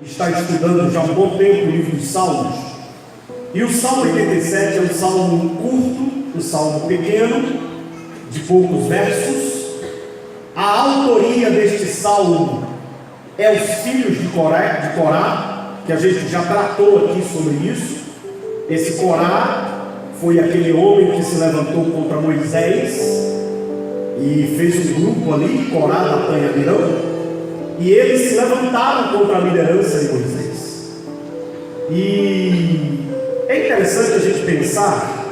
está estudando já há um bom tempo o livro dos Salmos. E o Salmo 87 é um salmo curto, um salmo pequeno, de poucos versos. A autoria deste salmo é os filhos de Corá, que a gente já tratou aqui sobre isso. Esse Corá foi aquele homem que se levantou contra Moisés e fez um grupo ali, Corá, Datã e Abirão, e eles se levantaram contra a liderança de Moisés. E é interessante a gente pensar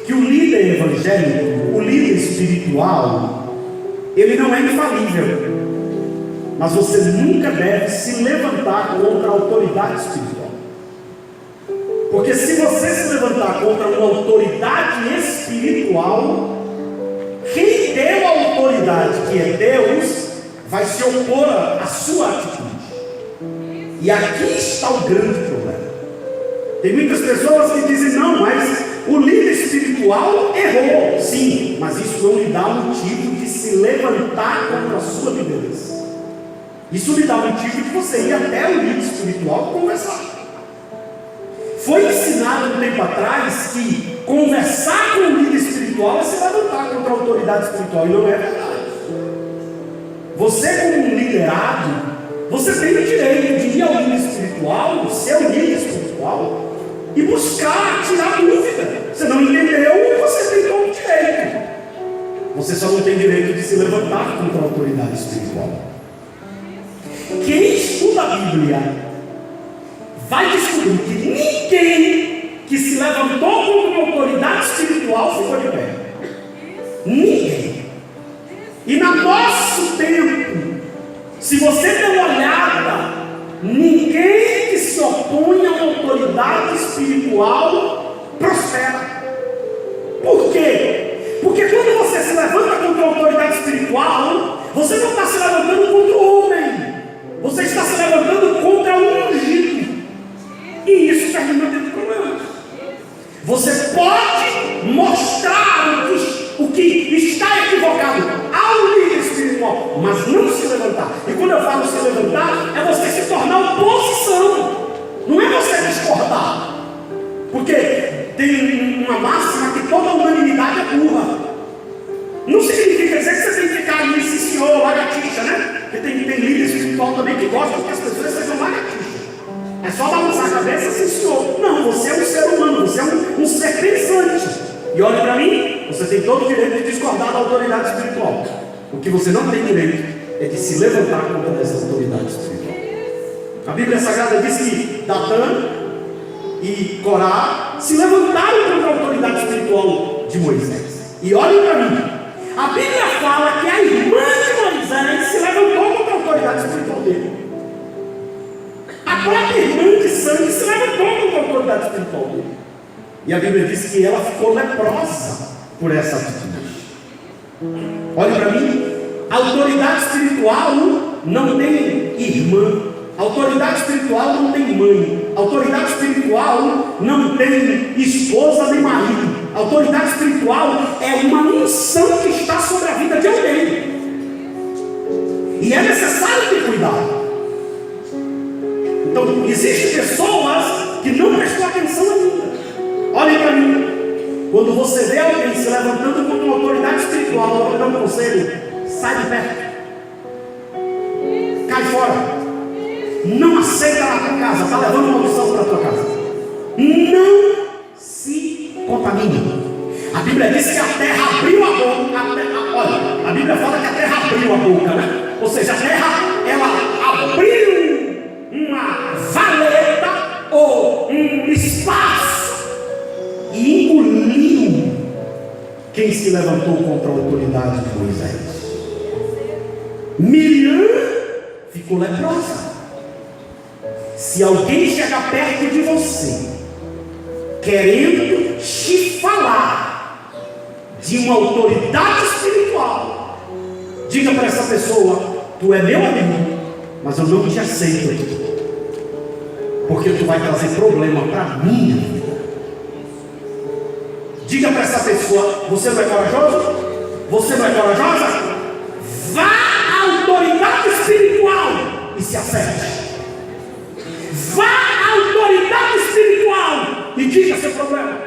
que o líder evangélico, o líder espiritual, ele não é infalível, mas você nunca deve se levantar contra a autoridade espiritual. Porque se você se levantar contra uma autoridade espiritual, quem deu a autoridade, que é Deus, vai se opor à sua atitude. E aqui está o grande problema. Tem muitas pessoas que dizem: não, mas o líder espiritual errou. Sim, mas isso não lhe dá motivo de se levantar contra a sua liderança. Isso lhe dá motivo de você ir até o líder espiritual conversar. Foi ensinado um tempo atrás que conversar com o líder espiritual é se levantar contra a autoridade espiritual, e não é verdade. Você, como um liderado, você tem o direito de ir ao líder espiritual, o seu líder espiritual, e buscar tirar dúvida. Você não entendeu, você tem todo o direito. Você só não tem direito de se levantar contra a autoridade espiritual. Quem estuda a Bíblia vai descobrir que ninguém que se levantou contra uma autoridade espiritual ficou de pé. Ninguém. E no nosso tempo, se você der uma olhada, ninguém que se opõe a uma autoridade espiritual prospera. Por quê? Porque quando você se levanta contra a autoridade espiritual, você não está se levantando contra o homem, você está se levantando contra o ungido. E isso termina tendo problemas. Você pode mostrar o que está equivocado ao líder espiritual, mas não se levantar. E quando eu falo se levantar, é você se tornar oposição, não é você discordar. Porque tem uma máxima que toda unanimidade é burra. Não significa dizer que você tem que ficar ali, esse senhor, lagartixa, né? Porque tem líder espiritual também que gosta que as pessoas sejam lagartixas. É só balançar a cabeça, sim senhor. Não, você é um ser humano, você é um ser pensante. E olha para mim, você tem todo o direito de discordar da autoridade espiritual. O que você não tem direito é de se levantar contra essa autoridade espiritual. A Bíblia Sagrada diz que Datã e Corá se levantaram contra a autoridade espiritual de Moisés. E olhem para mim, a Bíblia fala que a irmã de Moisés se levantou contra a autoridade espiritual dele. A própria irmã de sangue se levantou contra a autoridade espiritual dele. E a Bíblia diz que ela ficou leprosa por essa atitude. Olha para mim, a autoridade espiritual não tem irmã, a autoridade espiritual não tem mãe, a autoridade espiritual não tem esposa nem marido. A autoridade espiritual é uma unção que está sobre a vida de alguém. E é necessário ter cuidado. Então, existem pessoas que não prestam atenção ainda. Olhem para mim, quando você vê alguém se levantando contra uma autoridade espiritual, eu vou dar um conselho: sai de perto, cai fora, não aceita na tua casa, está levando uma maldição para a tua casa, não se contamine. A Bíblia diz que a terra abriu a boca, olha, a Bíblia fala que a terra abriu a boca, né? Ou seja, a terra, ela abriu uma valeta ou um espaço e engoliu quem se levantou contra a autoridade de Moisés. Miriam ficou leprosa. Se alguém chegar perto de você querendo te falar de uma autoridade espiritual, diga para essa pessoa: tu é meu amigo, mas eu não te aceito aqui, porque tu vai trazer problema para minha vida. Diga para essa pessoa: você não é corajoso? Você não é corajosa? Vá à autoridade espiritual e se acerte. diga seu problema.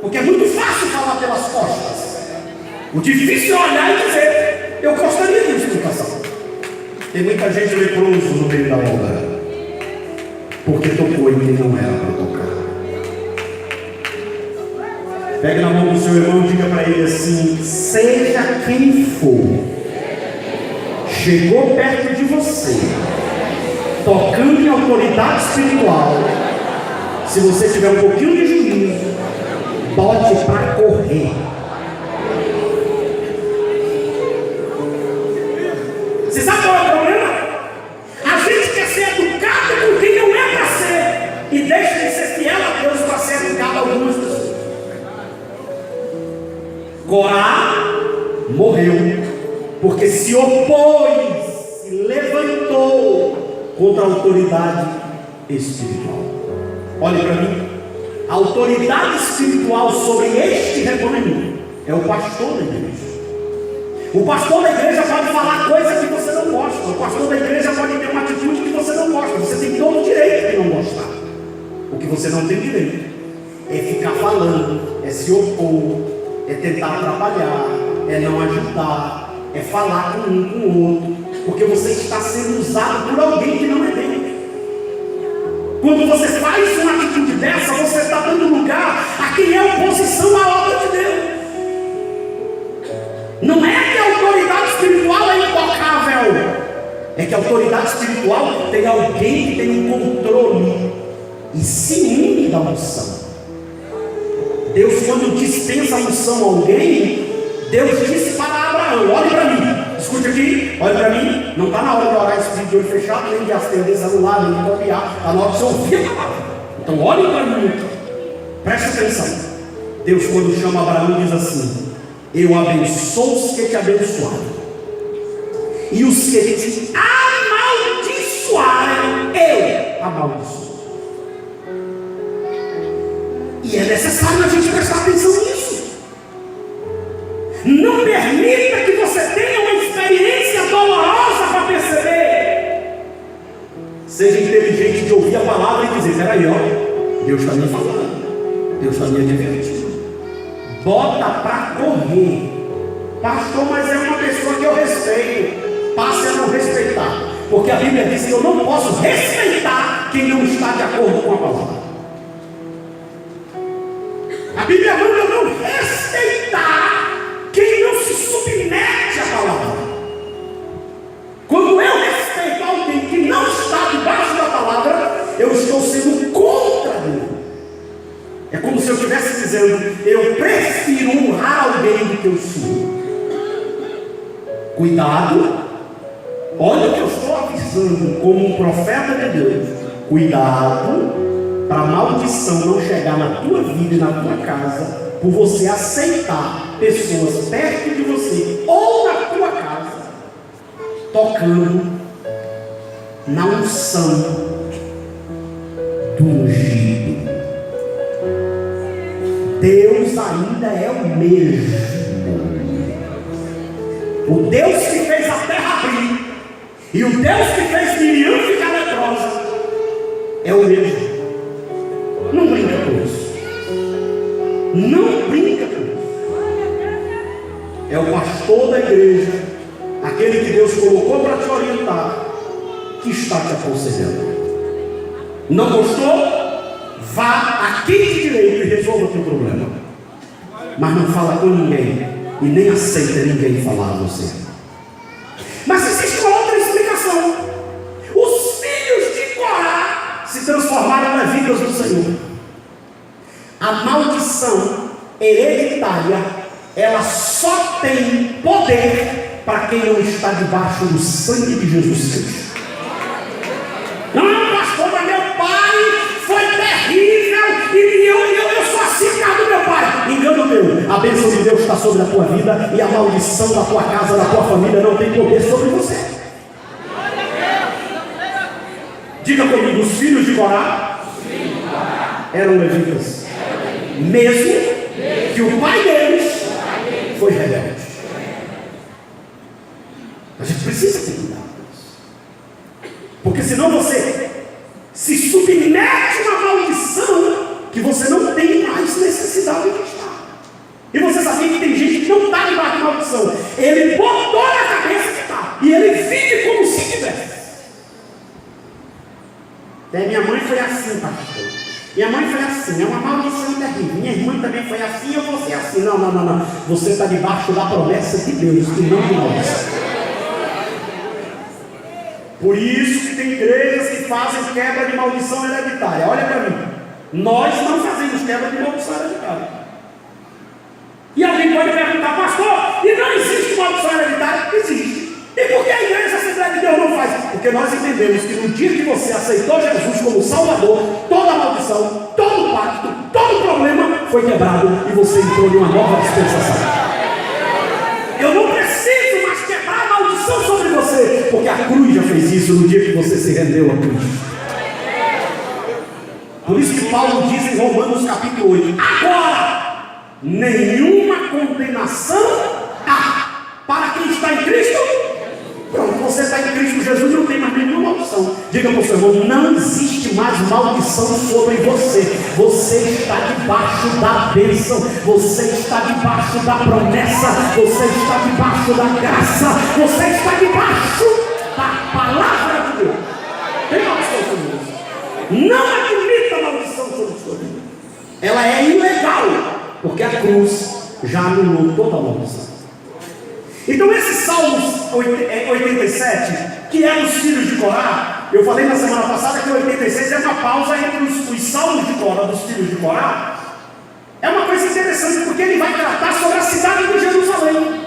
Porque é muito fácil falar pelas costas. O difícil é olhar e dizer: eu gostaria de uma explicação. Tem muita gente leproso no meio da obra, porque tocou em quem não era para tocar. Pegue na mão do seu irmão e diga para ele assim: seja quem for, chegou perto de você, tocando em autoridade espiritual, se você tiver um pouquinho de juízo, bote para correr. Você sabe qual é o problema? A gente quer ser educado com quem não é para ser, e deixa de ser fiel a Deus para ser educado a algumas pessoas. Corá morreu porque se opôs, se levantou contra a autoridade espiritual. Olhe para mim, a autoridade espiritual sobre este rebanho é o pastor da igreja. O pastor da igreja pode falar coisas que você não gosta. O pastor da igreja pode ter uma atitude que você não gosta. Você tem todo o direito de não gostar. O que você não tem direito é ficar falando, é se opor, é tentar atrapalhar, é não ajudar, é falar com um com o outro, porque você está sendo usado por alguém que não é Deus. Quando você faz uma atitude dessa, você está dando lugar a quem é oposição à obra de Deus. Não é que a autoridade espiritual é intocável, é que a autoridade espiritual tem alguém que tem um controle e ciúme da unção. Deus, quando dispensa a unção a alguém, Deus disse para Abraão: olhe para mim, escute aqui, olhe para mim. Não está na hora de orar esse de olho fechado, nem de acender celular, nem de copiar, está na hora de você ouvir a palavra. Então olhe para mim, preste atenção. Deus, quando chama Abraão, diz assim: eu abençoo os que te abençoaram, e os que te amaldiçoarem, eu amaldiçoo. E é necessário a gente prestar atenção nisso. Não permita que você tenha uma experiência dolorosa para perceber. Seja inteligente de ouvir a palavra e dizer: peraí, ó, Deus está me falando, Deus está me advertindo. Bota para correr. Pastor, mas é uma pessoa que eu respeito. Passe a não respeitar, porque a Bíblia diz que eu não posso respeitar quem não está de acordo com a palavra. A Bíblia manda eu não respeitar quem não se submete à palavra. Quando eu respeito alguém que não está debaixo da palavra, eu estou sendo contra Deus. É como se eu estivesse dizendo: eu prefiro honrar alguém do que eu sou. Cuidado, olha o que eu estou avisando como um profeta de Deus. Cuidado para a maldição não chegar na tua vida e na tua casa, por você aceitar pessoas perto de você ou na tua casa, tocando na unção do ungido. Deus ainda é o mesmo. O Deus que fez a terra abrir e o Deus que fez Miriam ficar leprosa é o mesmo. Não brinca com isso. Não brinca com isso. É o pastor da igreja, aquele que Deus colocou para te orientar, que está te aconselhando. Não gostou? Vá a quem de direito e resolva o teu problema. Mas não fala com ninguém e nem aceita ninguém falar a você. Mas existe uma outra explicação. Os filhos de Corá se transformaram nas vidas do Senhor. A maldição hereditária, ela só tem poder para quem não está debaixo do sangue de Jesus Cristo. Não, pastor, mas meu pai foi terrível e eu sou assim por causa do meu pai. Engano meu. A bênção de Deus está sobre a tua vida e a maldição da tua casa, da tua família não tem poder sobre você. Diga comigo: os filhos de Corá eram levitas, mesmo que o pai deles foi rebelde. A gente precisa ter cuidado com isso, porque senão você se submete a uma maldição que você não tem mais necessidade de estar. E você sabia que tem gente que não está debaixo de maldição. Ele botou na cabeça que está. E ele vive como se tivesse. Minha mãe foi assim, pastor. Minha mãe foi assim, é uma maldição terrível. Minha irmã também foi assim, eu vou ser assim. Não. Você está debaixo da promessa de Deus e não de nós. Por isso que tem igrejas que fazem quebra de maldição hereditária. Olha para mim. Nós não fazemos quebra de maldição hereditária. E alguém pode perguntar, pastor, e não existe maldição hereditária? Existe. E por que a igreja Assembleia de Deus não faz? Porque nós entendemos que no dia que você aceitou Jesus como Salvador, toda maldição, todo pacto, todo problema foi quebrado e você entrou em uma nova dispensação. Eu não preciso mais quebrar a maldição sobre você, porque a cruz já fez isso no dia que você se rendeu à cruz. Por isso que Paulo diz em Romanos capítulo 8, agora, nenhuma condenação há para quem está em Cristo. Pronto, você está em Cristo Jesus, não tem mais nenhuma maldição. Diga para o seu irmão, não existe mais maldição sobre você. Você está debaixo da bênção, você está debaixo da promessa, você está debaixo da graça, você está debaixo da palavra de Deus. Tem maldição sobre você. Não admita maldição sobre sua vida. Ela é ilegal, porque a cruz já anulou toda a maldição. Então esse Salmos 87, que é dos filhos de Corá, eu falei na semana passada que o 86 é uma pausa entre os Salmos de Corá, dos filhos de Corá. É uma coisa interessante, porque ele vai tratar sobre a cidade de Jerusalém.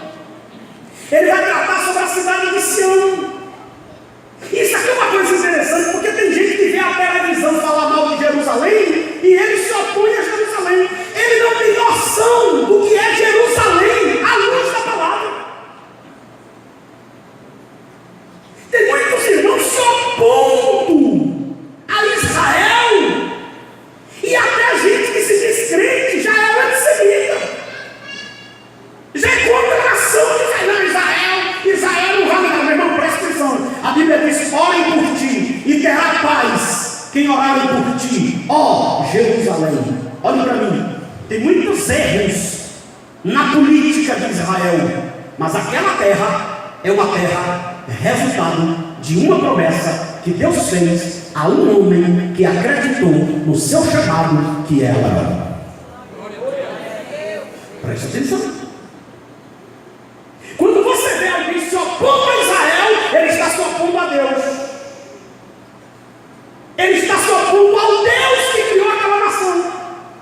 Ele vai tratar sobre a cidade de Sião. Isso aqui é uma coisa interessante, porque tem gente que vê a televisão falar mal de Jerusalém e ele se opõe a Jerusalém. Ele não tem noção do que é Jerusalém à luz da palavra. Tem muitos irmãos se opondo a Israel, e até gente que se diz crente já é antissemita, já é contra a nação de Israel não vale nada. Meu irmão, presta atenção, a Bíblia diz, orem por ti e terá paz quem orarem por ti, ó Jerusalém. Olha para mim, tem muitos erros na política de Israel, mas aquela terra é uma terra resultado de uma promessa que Deus fez a um homem que acreditou no seu chamado, que é Abraão. Preste atenção. Quando você vê alguém se opondo a Israel, ele está se opondo a Deus. Ele está se opondo ao Deus que criou aquela nação.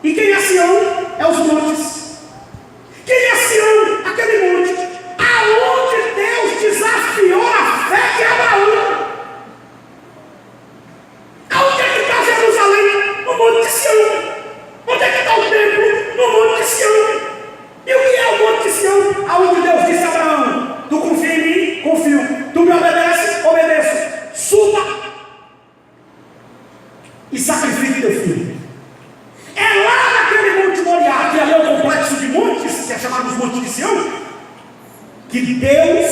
E quem é Sião? É os montes. Quem é Sião? Aquele monte aonde Deus desafiou a fé de Abraão. Aonde é que está Jerusalém? No Monte de Sião. Onde é que está o templo? No Monte de Sião. E o que é o Monte de Sião? Aonde Deus disse a Abraão, tu confia em mim? Confio. Tu me obedece? Obedeço. Suba e sacrifique teu filho. É lá naquele Monte Moriá, que é o complexo de montes, que é chamado os Montes de Sião, que Deus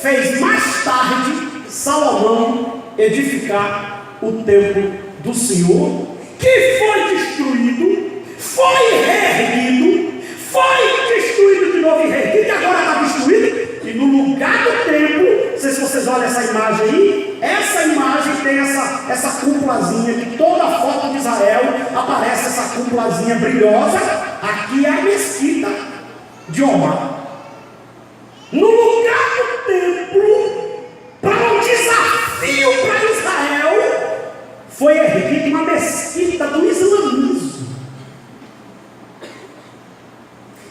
fez mais tarde Salomão edificar o templo do Senhor, que foi destruído, foi reerguido, foi destruído de novo e reerguido, e agora está destruído. E no lugar do templo, não sei se vocês olham essa imagem aí, essa imagem tem essa cúpulazinha, que toda foto de Israel aparece essa cúpulazinha brilhosa. Aqui é a mesquita de Omar. No lugar do templo, para um desafio para Israel, foi erguida uma mesquita do islamismo.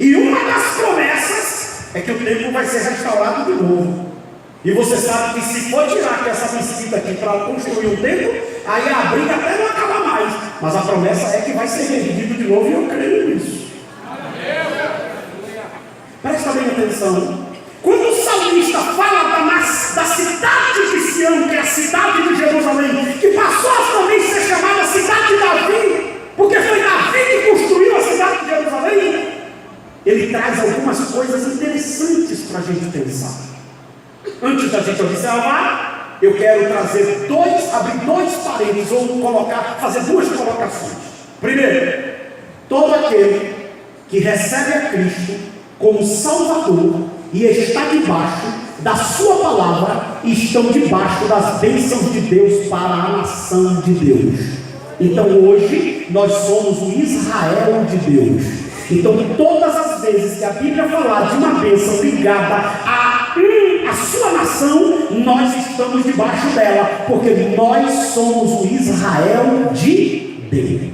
E uma das promessas é que o templo vai ser restaurado de novo. E você sabe que se for tirar essa mesquita aqui para construir um templo, aí a briga até não acaba mais. Mas a promessa é que vai ser erguido de novo, e eu creio nisso. Presta bem atenção. Quando o salmista fala da cidade de Sião, que é a cidade de Jerusalém, que passou a também ser chamada cidade de Davi, porque foi Davi que construiu a cidade de Jerusalém, ele traz algumas coisas interessantes para a gente pensar. Antes da gente observar, eu quero abrir dois parênteses, ou fazer duas colocações. Primeiro, todo aquele que recebe a Cristo como Salvador e está debaixo da sua palavra, estão debaixo das bênçãos de Deus para a nação de Deus. Então hoje nós somos o Israel de Deus. Então todas as vezes que a Bíblia falar de uma bênção ligada a sua nação, nós estamos debaixo dela, porque nós somos o Israel de Deus.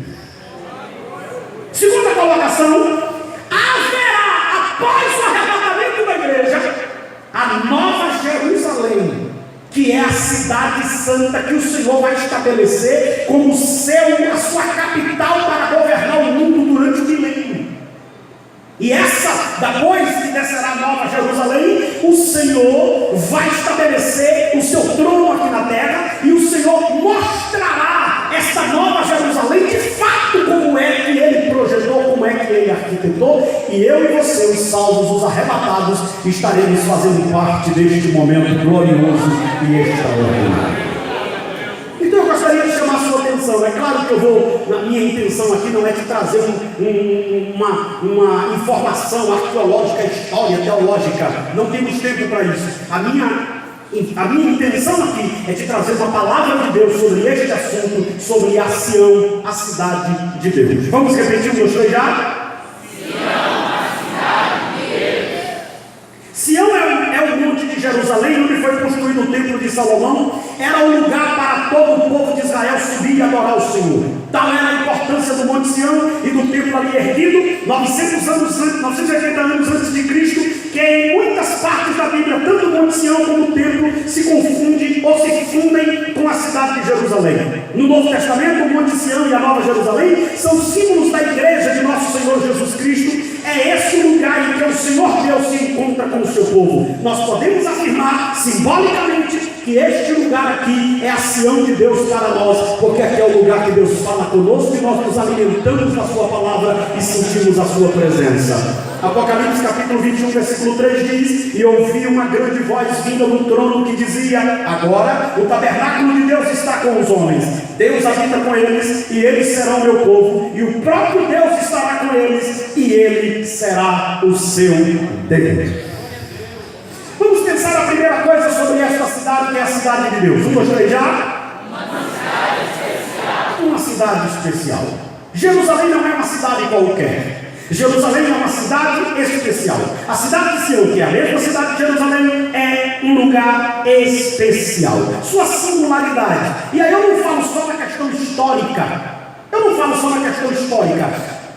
Segunda colocação: haverá, após o arrebatamento da igreja, a nova Jerusalém, que é a cidade santa que o Senhor vai estabelecer como a sua capital para governar o mundo durante o milênio. E depois que descerá a nova Jerusalém, o Senhor vai estabelecer o seu trono aqui na terra, e o Senhor mostrará essa nova Jerusalém de fato como é que Ele projetou, como é que Ele arquitetou, e eu e você, os salvos, os arrebatados, estaremos fazendo parte deste momento glorioso e extraordinário. Então eu gostaria de chamar a sua atenção. É claro que a minha intenção aqui não é de trazer uma informação arqueológica, história, teológica. Não temos tempo para isso. A minha intenção aqui é de trazer uma palavra de Deus sobre este assunto, sobre a Sião, a cidade de Deus. Vamos repetir o meu já? Sião é o monte de Jerusalém, onde foi construído o templo de Salomão. Era um lugar para todo o povo de Israel subir e adorar o Senhor. Tal era a importância do monte Sião e do templo ali erguido, 980 anos antes de Cristo, que em muitas partes da Bíblia, tanto o monte Sião como o templo se confundem ou se fundem com a cidade de Jerusalém. No Novo Testamento, o monte Sião e a Nova Jerusalém são símbolos da igreja de nosso Senhor Jesus Cristo. É esse o lugar em que o Senhor Deus se encontra com o seu povo. Nós podemos afirmar simbolicamente que este lugar aqui é a Sião de Deus para nós, porque aqui é o lugar que Deus fala conosco e nós nos alimentamos da sua palavra e sentimos a sua presença. Apocalipse capítulo 21, versículo 3 diz: e ouvi uma grande voz vinda do trono que dizia: agora o tabernáculo de Deus está com os homens, Deus habita com eles, e eles serão meu povo, e o próprio Deus estará com eles, e ele será o seu Deus. Vamos pensar a primeira coisa sobre esta cidade, que é a cidade de Deus. Vamos já? Uma cidade especial. Jerusalém não é uma cidade qualquer. Jerusalém é uma cidade especial. A cidade de Sião, que é a mesma cidade de Jerusalém, é um lugar especial. Sua singularidade. E aí eu não falo só na questão histórica.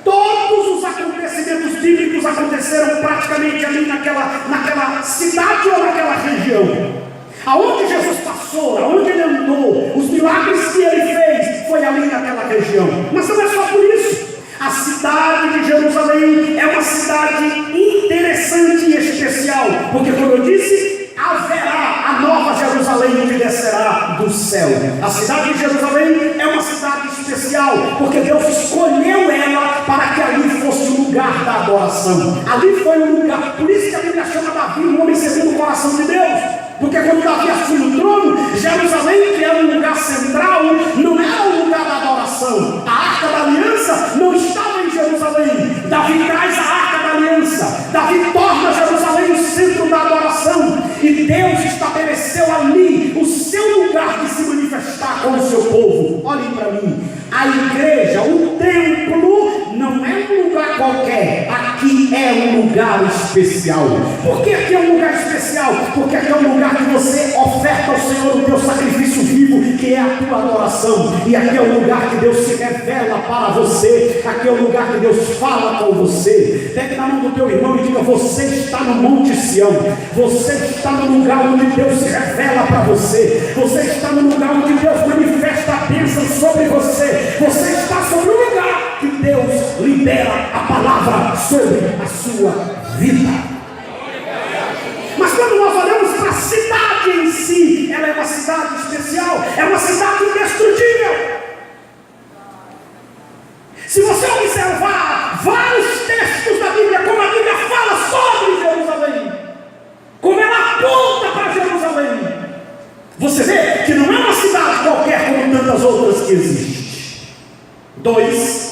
Todos os acontecimentos bíblicos aconteceram praticamente ali naquela cidade ou naquela região. Aonde Jesus passou, aonde ele andou, os milagres que ele fez, foi ali naquela região. Mas não é só por isso. A cidade de Jerusalém é uma cidade interessante e especial, porque, como eu disse, haverá a nova Jerusalém que descerá do céu. A cidade de Jerusalém é uma cidade especial, porque Deus escolheu ela para que ali fosse o lugar da adoração. Ali foi o lugar, por isso que a Bíblia chama Davi um homem segundo o coração de Deus. Porque quando Davi assume o trono, Jerusalém, que era um lugar central, não era o lugar da adoração. A Arca da Aliança não estava em Jerusalém. Davi traz a Arca da Aliança. Davi torna Jerusalém o centro da adoração. E Deus estabeleceu ali o seu lugar de se manifestar com o seu povo. Olhem para mim. A igreja, o templo, não é um lugar qualquer. Aqui é um lugar especial. Por que aqui é um lugar especial? Porque aqui é um lugar que você oferta ao Senhor o teu sacrifício vivo, que é a tua adoração. E aqui é o lugar que Deus se revela para você. Aqui é o lugar que Deus fala com você. Pegue na mão do teu irmão e diga: você está no Monte Sião. Você está no lugar onde Deus se revela para você. Você está no lugar onde Deus manifesta a bênção sobre você. Você está sobre o lugar que Deus libera a palavra sobre a sua vida. Mas quando nós olhamos para a cidade em si, ela é uma cidade especial, é uma cidade indestrutível. Se você observar vários textos da Bíblia, como a Bíblia fala sobre Jerusalém, como ela aponta para Jerusalém, você vê que não é uma cidade qualquer como tantas outras que existem. 2.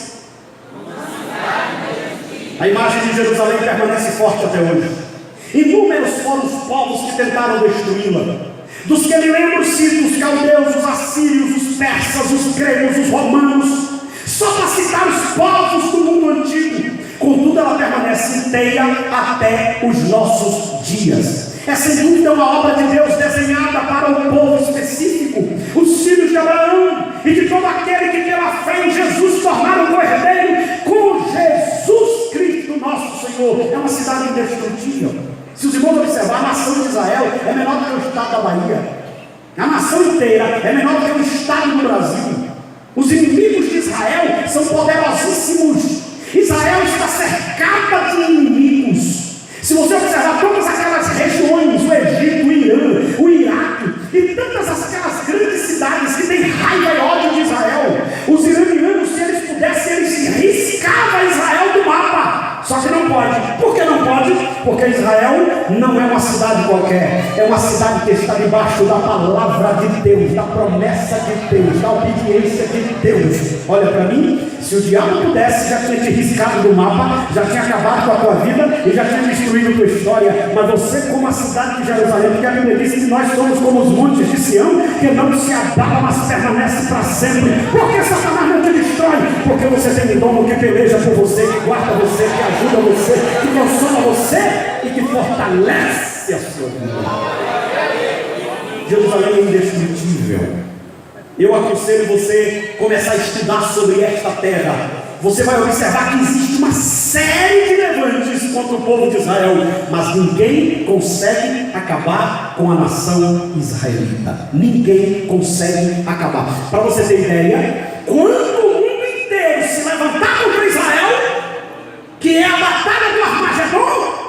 A imagem de Jerusalém permanece forte até hoje. Inúmeros foram os povos que tentaram destruí-la. Dos que me lembro cito os caldeus, os assírios, os persas, os gregos, os romanos, só para citar os povos do mundo antigo. Contudo, ela permanece inteira até os nossos dias. É sem dúvida uma obra de Deus desenhada para um povo específico, os filhos de Abraão e de todo aquele que pela fé em Jesus tornaram co-herdeiro com Jesus Cristo nosso Senhor. É uma cidade indestrutível. Se os irmãos observar, a nação de Israel é menor do que o estado da Bahia. A nação inteira é menor do que o estado do Brasil. Os inimigos de Israel são poderosíssimos. Israel está cercada de inimigos. Se você observar todas aquelas regiões, o Egito, o Irã, o Iraque e tantas aquelas grandes cidades que têm raiva e ódio de Israel, os iranianos, se eles pudessem, eles riscavam Israel do mapa. Só que não pode. Por que não pode? Porque Israel não é uma cidade qualquer. É uma cidade que está debaixo da palavra de Deus, da promessa de Deus, da obediência de Deus. Olha para mim, se o diabo pudesse, já tinha te riscado do mapa, já tinha acabado com a tua vida e já tinha destruído a tua história. Mas você, como a cidade de Jerusalém, porque a Bíblia diz que nós somos como os montes de Sião, que não se abala, mas permanece para sempre. Por que Satanás não te destrói? Porque você tem um dono que peleja por você, que guarda você, que ajuda você, que consola você e que fortalece a sua vida. Jerusalém é indestrutível. Eu aconselho você começar a estudar sobre esta terra. Você vai observar que existe uma série de levantes contra o povo de Israel, mas ninguém consegue acabar com a nação israelita. Ninguém consegue acabar. Para você ter ideia, quando o mundo inteiro se levantar contra Israel, que é a batalha do Armagedon,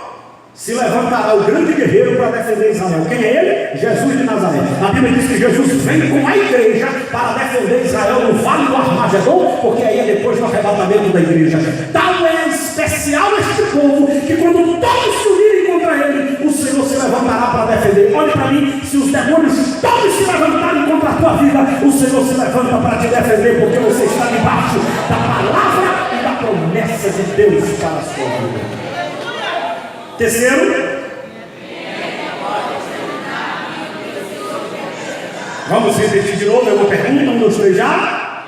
se levantará o grande guerreiro para defender Israel. Quem é ele? Jesus de Nazaré. A Bíblia diz que Jesus vem com a igreja para defender Israel no vale do Armagedon, porque aí é depois do arrebatamento da igreja. Tal é especial este povo, que quando todos se unirem contra ele, o Senhor se levantará para defender. Olhe para mim, se os demônios todos se levantarem contra a tua vida, o Senhor se levanta para te defender, porque você está debaixo da palavra e da promessa de Deus para a sua vida. Terceiro, vamos repetir de novo, é uma pergunta, 1, 2, 3 já?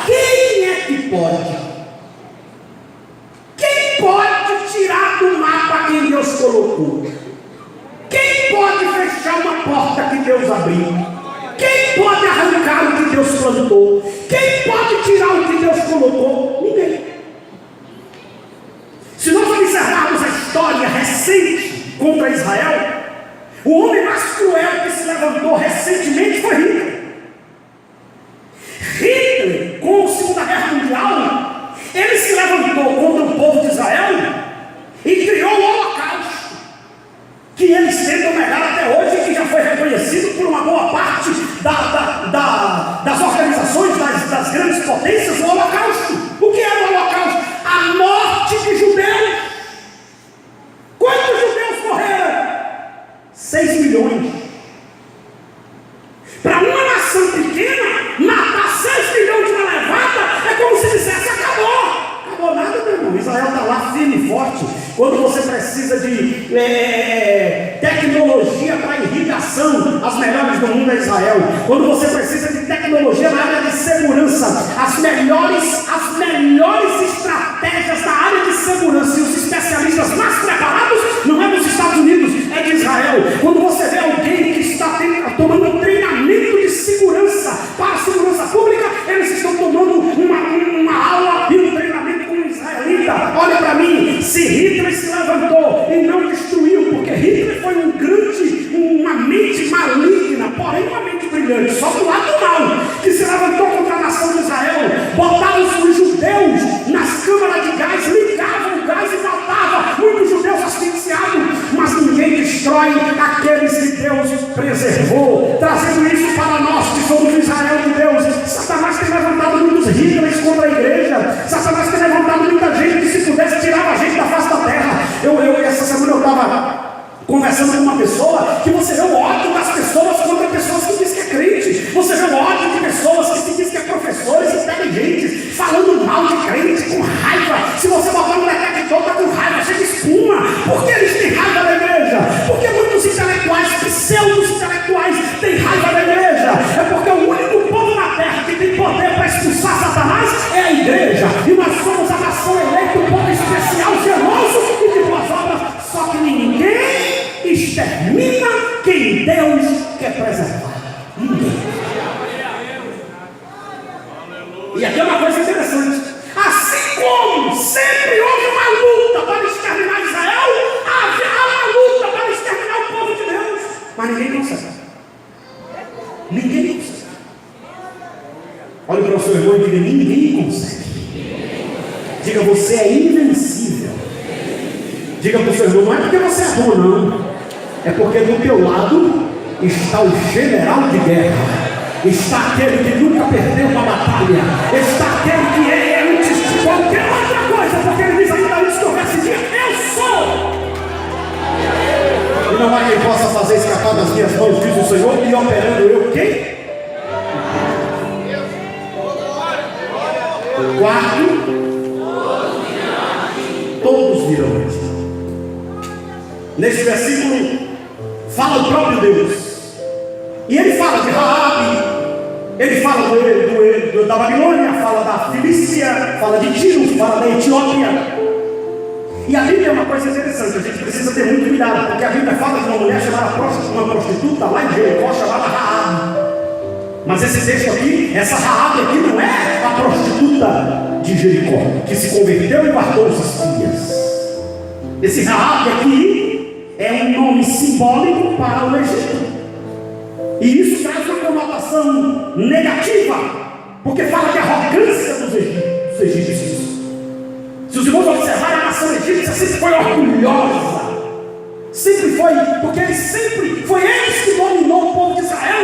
Quem é que pode? Quem pode tirar do mapa quem Deus colocou? Quem pode fechar uma porta que Deus abriu? Quem pode arrancar o que Deus plantou? Quem pode tirar o que Deus colocou? Ninguém. Se nós observarmos a história recente contra Israel, o homem mais cruel que se levantou recentemente foi Hitler. Hitler, com a Segunda Guerra Mundial, ele se levantou contra o povo de Israel e criou o Holocausto, que eles tentam negar até hoje e que já foi reconhecido por uma boa parte das organizações, das grandes potências. O Holocausto. O que é o Holocausto? A morte de judeus. Quantos judeus morreram? 6 milhões. Para uma nação pequena, matar 6 milhões de uma levada é como se dissesse: acabou. Acabou nada, meu irmão. Israel está lá firme e forte. Quando você precisa de tecnologia para irrigação, as melhores do mundo é Israel. Quando você precisa de tecnologia na área de segurança, as melhores estratégias da área de segurança e os especialistas mais preparados não é dos Estados Unidos, é de Israel. Quando você vê alguém que está tomando um treinamento de segurança para a segurança pública, eles estão tomando uma aula e um treinamento com um israelita. Olha para mim, se Hitler se levantou e não destruiu, porque Hitler foi uma mente maligna, porém uma mente brilhante, só do lado mal, que se levantou contra a nação de Israel, botava os judeus nas câmaras de gás, ligavam o gás e matavam muitos judeus asfixiados, mas ninguém destrói aqueles que Deus preservou. Trazendo isso para nós que somos Israel de Deus, Satanás tem levantado muitos Hitlers contra a igreja. Satanás tem levantado muita gente que, se pudesse, tirava a gente da face da terra. Essa semana eu estava conversando com uma pessoa que você vê o ódio das pessoas contra pessoas que dizem que é crente. Você vê o ódio de pessoas que se dizem que é professores inteligentes, Deus quer preservar. Ninguém. E aqui é uma coisa interessante. Assim como sempre houve uma luta para exterminar Israel, há uma luta para exterminar o povo de Deus. Mas ninguém consegue. Ninguém consegue. Olha para o seu irmão e diga: ninguém consegue. Diga: você é invencível. Diga para o seu irmão: não é porque você é bom, não. É porque do teu lado está o general de guerra. Está aquele que nunca perdeu uma batalha. Está aquele que é antes de qualquer outra coisa. Porque ele diz ainda antes que houvesse dia: eu sou. E não há quem possa fazer escapar das minhas mãos, diz o Senhor, e operando eu quem? Quarto, todos virão a ti. Neste versículo fala o próprio Deus. E ele fala de Raabe, ele fala da Babilônia, fala da Filístia, fala de Tiro, fala da Etiópia. E a Bíblia é uma coisa interessante, a gente precisa ter muito cuidado, porque a Bíblia fala de uma mulher chamada uma prostituta lá em Jericó, chamada Raabe. Mas esse texto aqui, essa Raabe aqui não é a prostituta de Jericó, que se converteu e guardou os espias. Esse Raabe aqui é um nome simbólico para o Egito. E isso traz uma conotação negativa, porque fala de arrogância dos egípcios. Se os irmãos observarem, a nação egípcia sempre foi orgulhosa. Sempre foi, porque foi eles que dominou o povo de Israel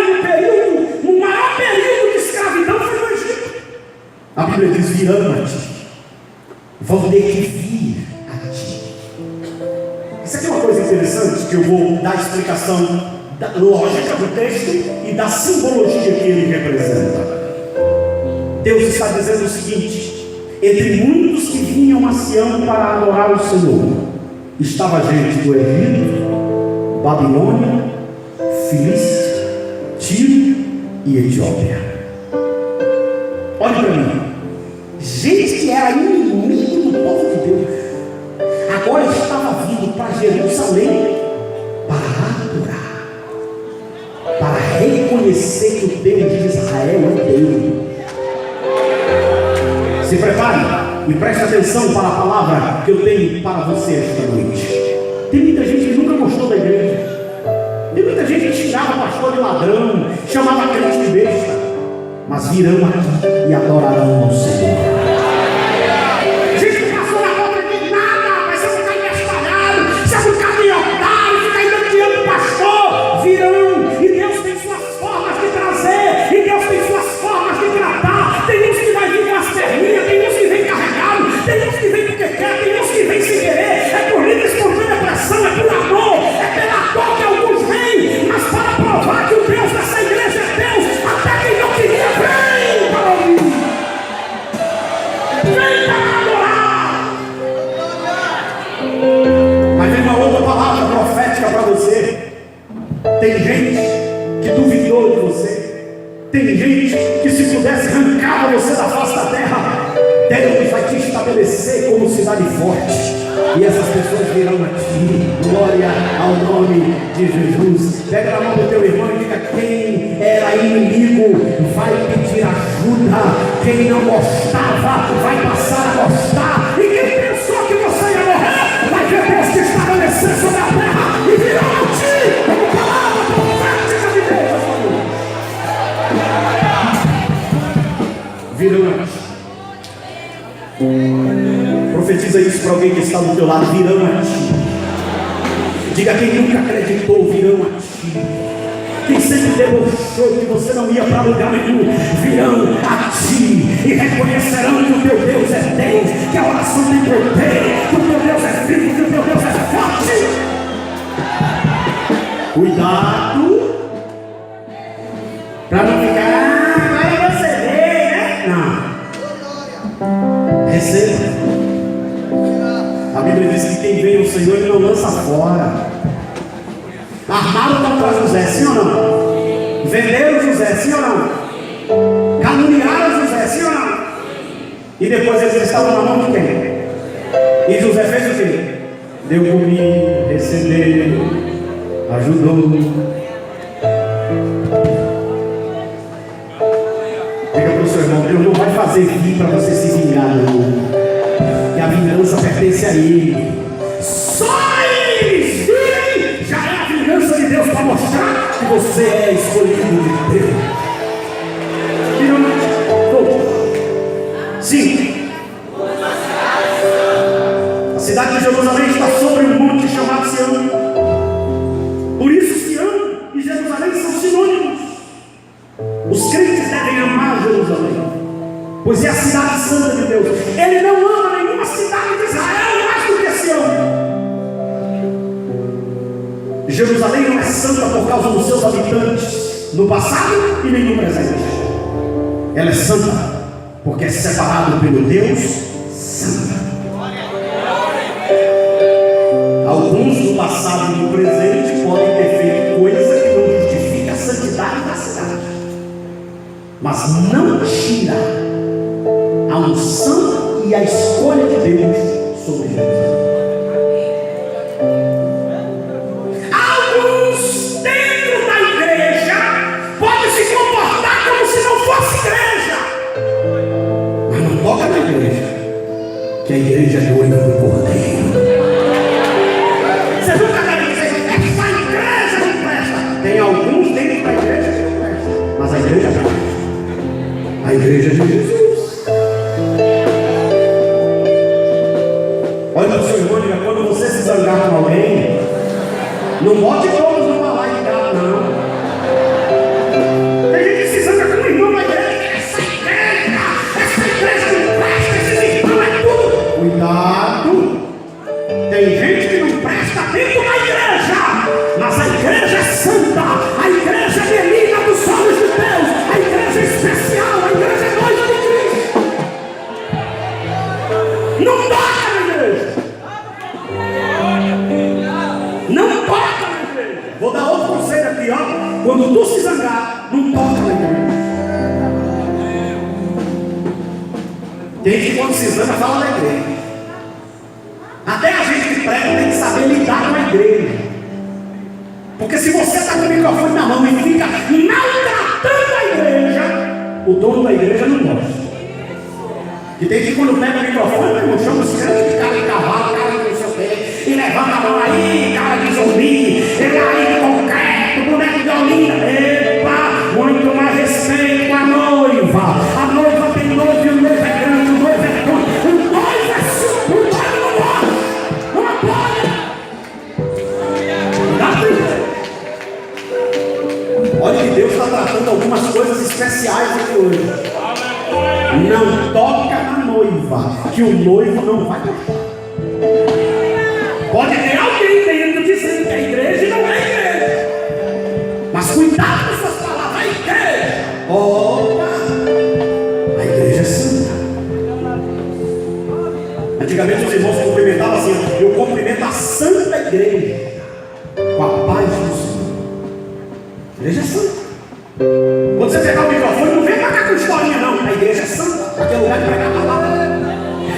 no maior período de escravidão foi no Egito. A Bíblia diz: virão a ti, vão ter que vir a ti. Isso aqui é uma coisa interessante, que eu vou dar a explicação da lógica do texto e da simbologia que ele representa. Deus está dizendo o seguinte: entre muitos que vinham a Sião para adorar o Senhor, estava gente do Egito, Babilônia, Filístia, Tiro e Etiópia. Olhe para mim. Gente que era inimigo do povo de Deus, agora estava vindo para Jerusalém para adorar, para reconhecer que o Deus de Israel é Deus. Se prepare e preste atenção para a palavra que eu tenho para você esta noite. Tem muita gente que nunca gostou da igreja. Tem muita gente que xingava pastor de ladrão, chamava crente de besta. Mas virão aqui e adorarão ao Senhor. Gente que passou na porta de nada, vai ser um bocado espalhado, ser um bocado de otário, ficar enganando o pastor. Virão, e Deus tem suas formas de trazer, e Deus tem suas formas de tratar. Tem uns que vai vir com as perninhas, tem uns que vem carregado, tem uns que vem porque quer, tem uns que vem sem querer. É por livre espontânea pressão, é por amor, é pela dor que alguns vêm, mas para provar que o Deus dessa igreja é Deus, até quem não queria vem para ouvir, vem para adorar. Mas vem uma outra palavra profética para você. Tem gente que duvidou de você. Tem gente que, se pudesse, arrancava você da face da terra. Deus vai te estabelecer como cidade forte, e essas pessoas virão a ti. Glória ao nome de Jesus. Pega na mão do teu irmão e diga: quem era inimigo vai pedir ajuda, quem não gostava vai passar a gostar, e quem pensou que você ia morrer vai ver Deus te estabelecer sobre a terra e virão a ti como palavra profética de Deus. Virão a ti. Profetiza isso para alguém que está do teu lado: virão a ti. Diga: quem nunca acreditou, virão a ti. Quem sempre debochou que você não ia para lugar nenhum, virão a ti e reconhecerão que o teu Deus é Deus, que a oração tem poder, que o teu Deus é vivo, que o teu Deus é forte. Cuidado para não ficar: vai receber, né? Não. Receba. A Bíblia diz que quem vem ao Senhor, Ele não lança fora. Armaram contra José, sim ou não? Venderam José, sim ou não? Caluniaram José, sim ou não? E depois eles estavam na mão de quem? E José fez o quê? Deu comida, recebeu, ajudou. pertence a Ele. Só eles virem já é a vingança de Deus para mostrar que você é escolhido de Deus. Sim. A cidade de Jerusalém está sobre um monte chamado Sião. Por isso Sião e Jerusalém são sinônimos. Os crentes devem amar Jerusalém, pois é a cidade santa de Deus. Ele não ama nenhuma cidade de Israel mais do que Sião. Jerusalém não é santa por causa dos seus habitantes no passado e nem no presente. Ela é santa porque é separada pelo Deus Santo. Alguns do passado e do presente podem ter feito coisa que não justifica a santidade da cidade, mas não tira a unção e a escolha de Deus sobre Jerusalém. Alguns dentro da igreja podem se comportar como se não fosse igreja, mas não toca na igreja, que a igreja é noiva do Cordeiro. Você nunca deve dizer, essa igreja não presta. Tem alguns dentro da igreja que não prestam, mas a igreja presta. A igreja de Jesus. Olha para o seu irmão, diga, quando você se zangar com alguém, não bote todos no balaio de gato, não. Tem gente que se zanga com o irmão da igreja. Essa igreja não presta, esses irmãos é tudo. Cuidado. Tem gente que não presta dentro da igreja, mas a igreja é santa, a igreja é menina dos olhos de Deus, a igreja é especial, a igreja é noiva de Cristo. Não toca na igreja. Não toca na igreja. Vou dar outro conselho aqui, ó. Quando tu se zangar, não toca na igreja. Tem gente que quando se zanga fala da igreja. Até a gente que prega tem que saber lidar com a igreja. Porque se você está com o microfone na mão e fica maltratando a igreja, o dono da igreja não gosta. E tem que quando pega o microfone, não chama os crentes de cara de cavalo, cara de não sei o quê, e levanta a mão aí, cara de zumbi, ele aí de concreto, boneco de Olinda. Epa, muito mais respeito com a noiva. A noiva tem noivo e o noivo é grande, o noivo é bom. O noivo é super, o noivo não pode. Não pode. Olha que Deus está tratando algumas coisas especiais aqui hoje. Não toca na noiva, que o noivo não vai tocar. Pode ter alguém dentro dizendo que é igreja e não é igreja. Mas cuidado com essas palavras, a igreja. Opa! A igreja é santa. Antigamente os irmãos se cumprimentavam assim: eu cumprimento a santa igreja com a paz do Senhor. A igreja é santa. Quando você pegar o microfone, não vem pra cá com historinha, não. A igreja é santa, aquele lugar de pregar a palavra.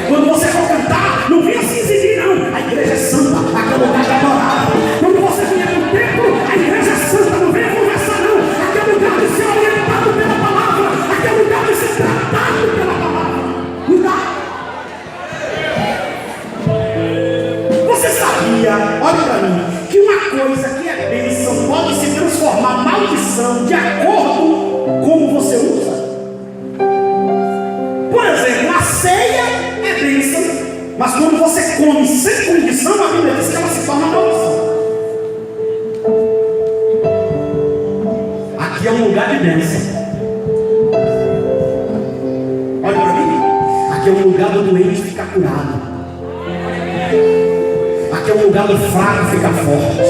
Quando você for cantar, não vem assim exigir, não. A igreja é santa, aquele lugar de adorar. Quando você vier no templo, a igreja é santa, não venha conversar, não. Aquele lugar de ser orientado pela palavra, aquele lugar de ser tratado pela palavra. Cuidado. Você sabia, olha para mim, que uma coisa que é bênção pode se transformar em maldição de acordo com como você usa? Por exemplo, a ceia é bênção, mas quando você come sem condição, a Bíblia diz que ela se torna maldição. Aqui é um lugar de bênção. Olha para mim. Aqui é um lugar do doente ficar curado. Aqui é um lugar do fraco ficar forte.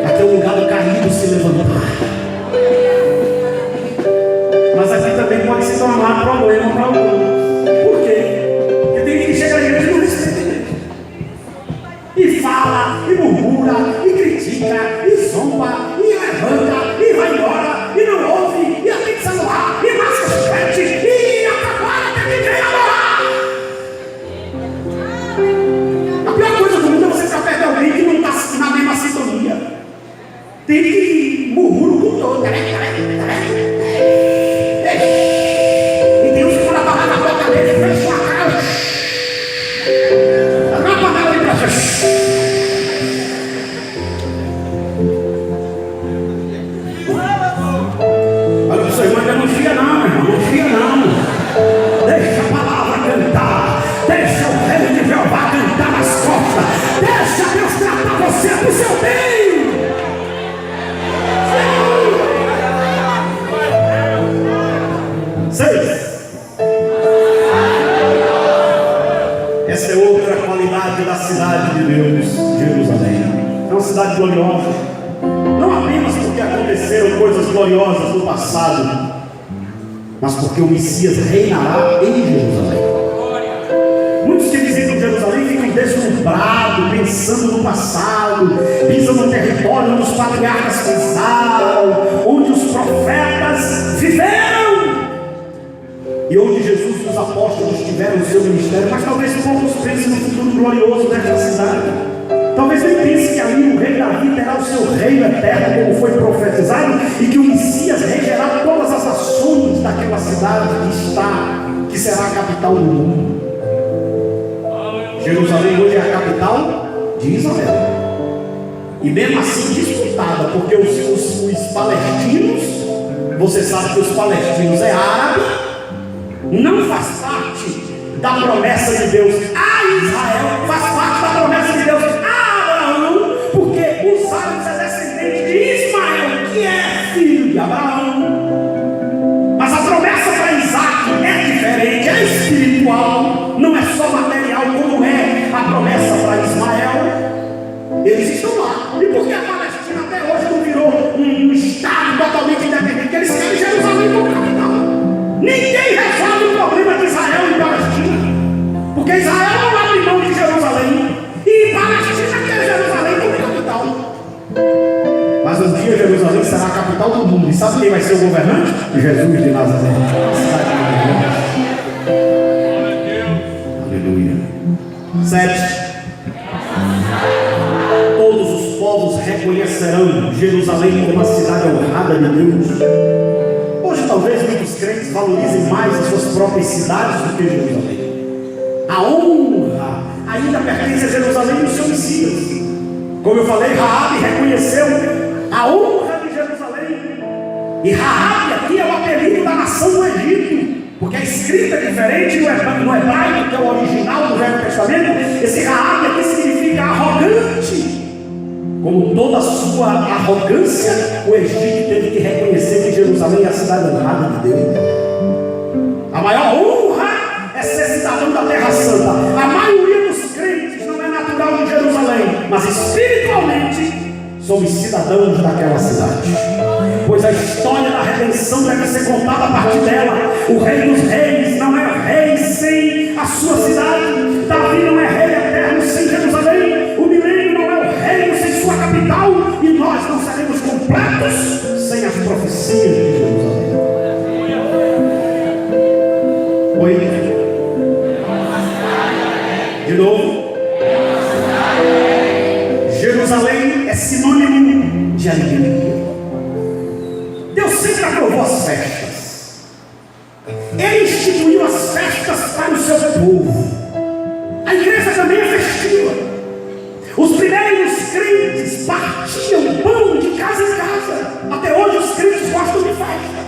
Aqui é um lugar do caído se levantar. Mas aqui também pode se tornar problema para alguns. Por quê? Porque tem gente que chega na igreja e não respeita a igreja. E fala, e murmura, e critica, e zomba, e levanta, e vai embora, e não ouve, e aqui de celular, e máscara chiclete, e atrapalha até que vem adorar. A pior coisa do mundo é você ficar perto de alguém que não está na mesma sintonia. Tem que murmura o mundo todo. E Deus, quando a palavra na boca dele, fecha a cara. gloriosas. Não apenas porque aconteceram coisas gloriosas no passado, mas porque o Messias reinará em Jerusalém. Muitos que visitam Jerusalém ficam deslumbrados, pensando no passado, pisam no território onde os patriarcas pisaram, onde os profetas viveram, e onde Jesus e os apóstolos tiveram o seu ministério. Mas talvez poucos pensem no futuro glorioso desta cidade. Talvez nem pense que ali o rei Davi terá o seu reino eterno, como foi profetizado, e que o Messias regerá todas as ações daquela cidade que será a capital do mundo. Jerusalém hoje é a capital de Israel, e mesmo assim disputada, porque os palestinos, você sabe que os palestinos é árabe, não faz parte da promessa de Deus a Israel, faz parte da promessa de Deus a Abraão, porque os árabes é descendente de Ismael, que é filho de Abraão. Mas a promessa para Isaac é diferente, é espiritual, não é só material, como é a promessa para Ismael. Eles estão lá. E por que a Palestina até hoje não virou um estado totalmente independente? Porque eles querem Jerusalém como capital. Ninguém resolve o problema de Israel e Palestina, porque Israel não abre mão de Jerusalém, e Palestina quer Jerusalém como capital. Mas um dia Jerusalém será a capital do mundo. E sabe quem vai ser o governante? Jesus de Nazaré. Aleluia. 7. Todos os povos reconhecerão Jerusalém como uma cidade honrada de Deus. Hoje talvez muitos crentes valorizem mais as suas próprias cidades do que Jerusalém. A honra ainda pertence a Jerusalém e o seu Messias. Como eu falei, Raabe reconheceu a honra de Jerusalém. E Raabe aqui é o apelido da nação do Egito, porque a escrita é diferente no hebraico, que é o original do Velho Testamento. Esse Raabe aqui significa arrogante. Como toda a sua arrogância, o Egito teve que reconhecer que Jerusalém é a cidade honrada de Deus. A maior honra é ser cidadão da Terra Santa. A maioria dos crentes não é natural de Jerusalém, mas espiritualmente somos cidadãos daquela cidade, pois a história da redenção deve ser contada a partir dela. O Rei dos Reis não é rei sem a sua cidade. Davi não é rei eterno sem Jerusalém. O milênio não é o reino sem sua capital, e nós não seremos completos sem as profecias de Jerusalém. 8. De novo. Jerusalém é sinônimo de alegria. Deus sempre aprovou as festas. Ele instituiu as festas para o seu povo. A igreja também é festiva. Os primeiros crentes partiam pão de casa em casa. Até hoje os crentes gostam de festa.